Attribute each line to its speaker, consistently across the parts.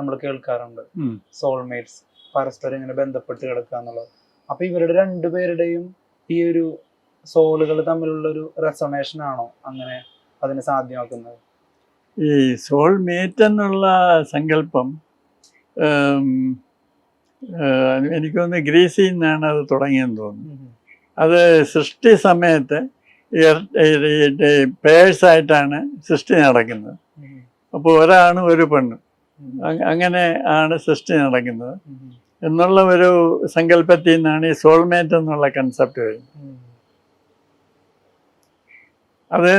Speaker 1: നമ്മൾ കേൾക്കാറുണ്ട്. സോൾമേറ്റ്സ് പരസ്പരം ഇങ്ങനെ ബന്ധപ്പെട്ട് കിടക്കുക എന്നുള്ളത്. അപ്പൊ ഇവരുടെ രണ്ടുപേരുടെയും ഈ ഒരു സോളുകൾ തമ്മിലുള്ള ഒരു റെസൊണേഷൻ ആണോ അങ്ങനെ അതിനെ സാധ്യമാക്കുന്നത്?
Speaker 2: ഈ സോൾമേറ്റ് എന്നുള്ള സങ്കല്പം എനിക്കൊന്ന് ഗ്രീസിൽ നിന്നാണ് അത് തുടങ്ങിയെന്ന് തോന്നുന്നു. അത് സൃഷ്ടി സമയത്ത് പേഴ്സായിട്ടാണ് സൃഷ്ടി നടക്കുന്നത്. അപ്പോൾ ഒരാണ് ഒരു പെണ്ണും അങ്ങനെ ആണ് സൃഷ്ടി നടക്കുന്നത് എന്നുള്ള ഒരു സങ്കല്പത്തിൽ നിന്നാണ് ഈ സോൾമേറ്റ് എന്നുള്ള കൺസെപ്റ്റ് വരുന്നത്. അത്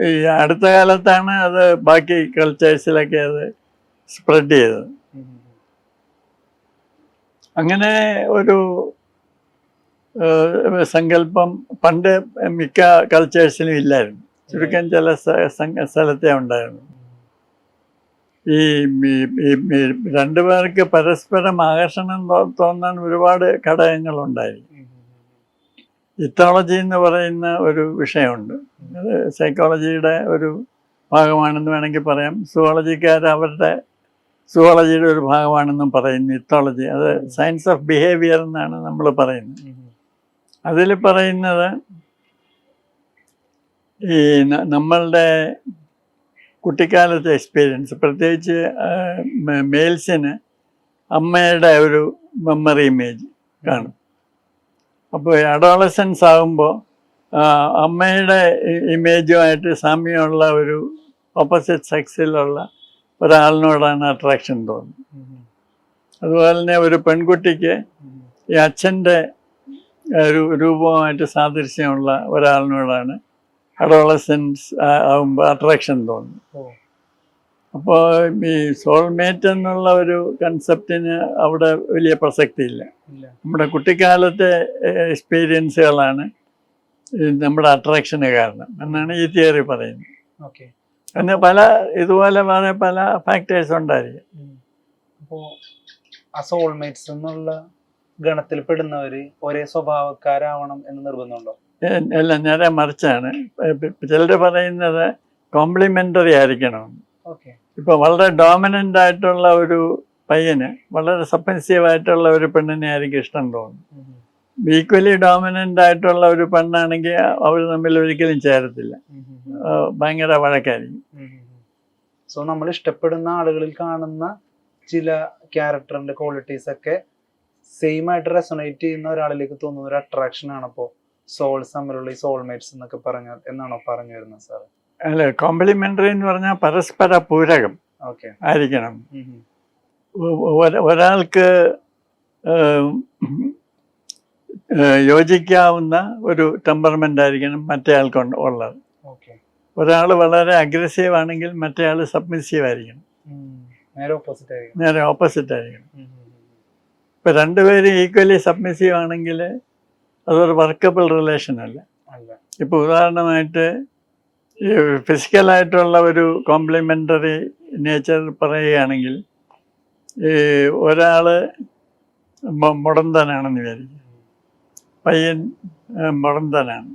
Speaker 2: ഈ അടുത്ത കാലത്താണ് അത് ബാക്കി കൾച്ചേഴ്സിലൊക്കെ അത് സ്പ്രെഡ് ചെയ്തത്. അങ്ങനെ ഒരു സങ്കല്പം പണ്ട് മിക്ക കൾച്ചേഴ്സിലും ഇല്ലായിരുന്നു. ചുരുക്കം ചില സ്ഥലത്തേ ഉണ്ടായിരുന്നു. ഈ രണ്ടുപേർക്ക് പരസ്പരം ആകർഷണം തോന്നാൻ ഒരുപാട് ഘടകങ്ങളുണ്ടായിരുന്നു. ഇത്തോളജി എന്ന് പറയുന്ന ഒരു വിഷയമുണ്ട്. അത് സൈക്കോളജിയുടെ ഒരു ഭാഗമാണെന്ന് വേണമെങ്കിൽ പറയാം. സുവോളജിക്കാർ അവരുടെ സുവോളജിയുടെ ഒരു ഭാഗമാണെന്നും പറയുന്നു ഇത്തോളജി. അത് സയൻസ് ഓഫ് ബിഹേവിയർ എന്നാണ് നമ്മൾ പറയുന്നത്. അതിൽ പറയുന്നത് ഈ നമ്മളുടെ കുട്ടിക്കാലത്തെ എക്സ്പീരിയൻസ്, പ്രത്യേകിച്ച് മെയിൽസിന് അമ്മയുടെ ഒരു മെമ്മറി ഇമേജ് കാണും. അപ്പോൾ അഡോളസൻസ് ആകുമ്പോൾ അമ്മയുടെ ഇമേജുമായിട്ട് സാമ്യമുള്ള ഒരു ഓപ്പോസിറ്റ് സെക്സിലുള്ള ഒരാളിനോടാണ് അട്രാക്ഷൻ തോന്നുന്നത്. അതുപോലെ തന്നെ ഒരു പെൺകുട്ടിക്ക് ഈ അച്ഛൻ്റെ ഒരു രൂപവുമായിട്ട് സാദൃശ്യമുള്ള ഒരാളിനോടാണ് അഡോളസൻസ് ആകുമ്പോൾ അട്രാക്ഷൻ തോന്നുന്നു. അപ്പോൾ ഈ സോൾമേറ്റ് എന്നുള്ള ഒരു കൺസെപ്റ്റിന് അവിടെ വലിയ പ്രസക്തിയില്ല. നമ്മുടെ കുട്ടിക്കാലത്തെ എക്സ്പീരിയൻസുകളാണ് നമ്മുടെ അട്രാക്ഷന് കാരണം എന്നാണ് ഈ തിയറി പറയുന്നത്. പിന്നെ ഇതുപോലെ വേറെ പല ഫാക്ടേഴ്സ് ഉണ്ടായിരിക്കും.
Speaker 1: അപ്പോൾ ആ സോൾമേറ്റ്സ് എന്നുള്ള ഗണത്തിൽ പെടുന്നവര് ഒരേ സ്വഭാവക്കാരാവണം എന്ന് നിർബന്ധമുണ്ടോ?
Speaker 2: അല്ല, നേരെ മറിച്ചാണ്. ചിലർ പറയുന്നത് കോംപ്ലിമെന്ററി ആയിരിക്കണം. ഇപ്പൊ വളരെ ഡോമിനന്റ് ആയിട്ടുള്ള ഒരു പയ്യന് വളരെ സബ്മിസീവ് ആയിട്ടുള്ള ഒരു പെണ്ണിനെ ആയിരിക്കും ഇഷ്ടം തോന്നും. ഈക്വലി ഡോമിനന്റ് ആയിട്ടുള്ള ഒരു പെണ്ണാണെങ്കിൽ അവർ തമ്മിൽ ഒരിക്കലും ചേരത്തില്ല, ഭയങ്കര വഴക്കായിരിക്കും.
Speaker 1: സോ നമ്മൾ ഇഷ്ടപ്പെടുന്ന ആളുകളിൽ കാണുന്ന ചില ക്യാരക്ടറിന്റെ ക്വാളിറ്റീസ് ഒക്കെ സെയിം ആയിട്ട് റെസൊണേറ്റ് ചെയ്യുന്ന ഒരാളിലേക്ക് തോന്നുന്ന ഒരു അട്രാക്ഷൻ ആണ് അപ്പോൾ സോൾസ് തമ്മിലുള്ള ഈ സോൾമേറ്റ്സ് എന്നൊക്കെ പറഞ്ഞാൽ എന്നാണോ പറഞ്ഞു വരുന്നത് സാർ?
Speaker 2: അല്ല, കോംപ്ലിമെന്ററി എന്ന് പറഞ്ഞാൽ പരസ്പര പൂരകം ആയിരിക്കണം. ഒരാൾക്ക് യോജിക്കാവുന്ന ഒരു ടെമ്പർമെന്റ് ആയിരിക്കണം മറ്റേ ആൾക്ക് ഉള്ളത്. ഒരാൾ വളരെ അഗ്രസീവ് ആണെങ്കിൽ മറ്റേ ആൾ സബ്മിസീവ് ആയിരിക്കണം, നേരെ ഓപ്പോസിറ്റ് ആയിരിക്കണം. ഇപ്പൊ രണ്ടുപേരും ഈക്വലി സബ്മിസീവ് ആണെങ്കിൽ അതൊരു വർക്കബിൾ റിലേഷൻ അല്ല. ഇപ്പൊ ഉദാഹരണമായിട്ട് ഈ ഫിസിക്കലായിട്ടുള്ള ഒരു കോംപ്ലിമെൻ്ററി നേച്ചർ പറയുകയാണെങ്കിൽ, ഈ ഒരാൾ മുടന്തനാണെന്ന് വിചാരിക്കും, പയ്യൻ മുടന്തനാണ്.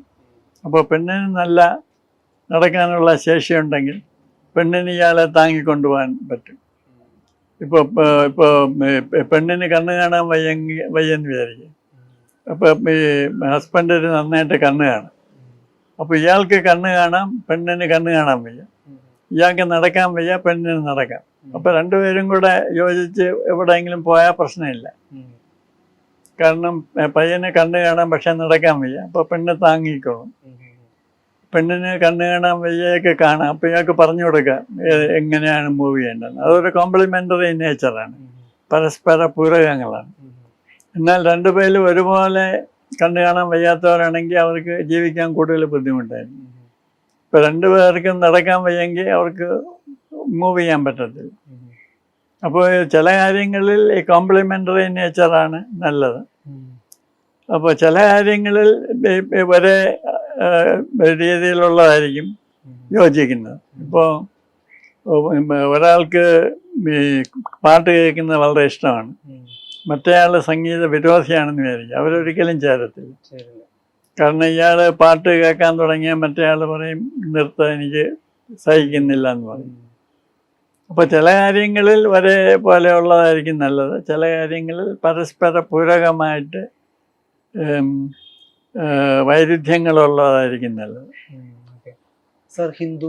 Speaker 2: അപ്പോൾ പെണ്ണിന് നല്ല നടക്കാനുള്ള ശേഷിയുണ്ടെങ്കിൽ പെണ്ണിന് ഇയാളെ താങ്ങിക്കൊണ്ടുപോകാൻ പറ്റും. ഇപ്പോൾ പെണ്ണിന് കണ്ണ് കാണാൻ വയ്യെന്ന് വിചാരിക്കും. അപ്പം ഈ ഹസ്ബൻഡിന് നന്നായിട്ട് കണ്ണ് കാണാം. അപ്പോൾ ഇയാൾക്ക് കണ്ണ് കാണാം, പെണ്ണിന് കണ്ണ് കാണാൻ വയ്യ. ഇയാൾക്ക് നടക്കാൻ വയ്യ, പെണ്ണിന് നടക്കാം. അപ്പോൾ രണ്ടുപേരും കൂടെ യോജിച്ച് എവിടെയെങ്കിലും പോയാൽ പ്രശ്നമില്ല. കാരണം പയ്യന് കണ്ണ് കാണാൻ പക്ഷെ നടക്കാൻ വയ്യ, അപ്പോൾ പെണ്ണ് താങ്ങിക്കോളും. പെണ്ണിന് കണ്ണ് കാണാൻ വയ്യൊക്കെ കാണാം, അപ്പോൾ ഇയാൾക്ക് പറഞ്ഞു കൊടുക്കാം എങ്ങനെയാണ് മൂവ് ചെയ്യേണ്ടത്. അതൊരു കോംപ്ലിമെൻ്ററി നേച്ചറാണ്, പരസ്പര പൂരകങ്ങളാണ്. എന്നാൽ രണ്ടുപേരും ഒരുപോലെ കണ്ണ് കാണാൻ വയ്യാത്തവരാണെങ്കിൽ അവർക്ക് ജീവിക്കാൻ കൂടുതൽ ബുദ്ധിമുട്ടായിരിക്കും. ഇപ്പം രണ്ടുപേർക്കും നടക്കാൻ വയ്യെങ്കിൽ അവർക്ക് മൂവ് ചെയ്യാൻ പറ്റത്തില്ല. അപ്പോൾ ചില കാര്യങ്ങളിൽ ഈ കോംപ്ലിമെൻ്ററി നേച്ചറാണ് നല്ലത്. അപ്പോൾ ചില കാര്യങ്ങളിൽ ഒരേ രീതിയിലുള്ളതായിരിക്കും യോജിക്കുന്നത്. ഇപ്പോൾ ഒരാൾക്ക് ഈ പാട്ട് കേൾക്കുന്നത് വളരെ ഇഷ്ടമാണ്, മറ്റേയാൾ സംഗീത വിരോധിയാണെന്ന് വിചാരിക്കും, അവരൊരിക്കലും ചേരത്തില്ല. കാരണം ഇയാൾ പാട്ട് കേൾക്കാൻ തുടങ്ങിയാൽ മറ്റേയാൾ പറയും നിർത്താൻ, എനിക്ക് സഹിക്കുന്നില്ല എന്ന് പറയും. അപ്പോൾ ചില കാര്യങ്ങളിൽ ഒരേ പോലെയുള്ളതായിരിക്കും നല്ലത്, ചില കാര്യങ്ങളിൽ പരസ്പര പൂരകമായിട്ട് വൈരുദ്ധ്യങ്ങളുള്ളതായിരിക്കും നല്ലത്.
Speaker 1: സർ, ഹിന്ദു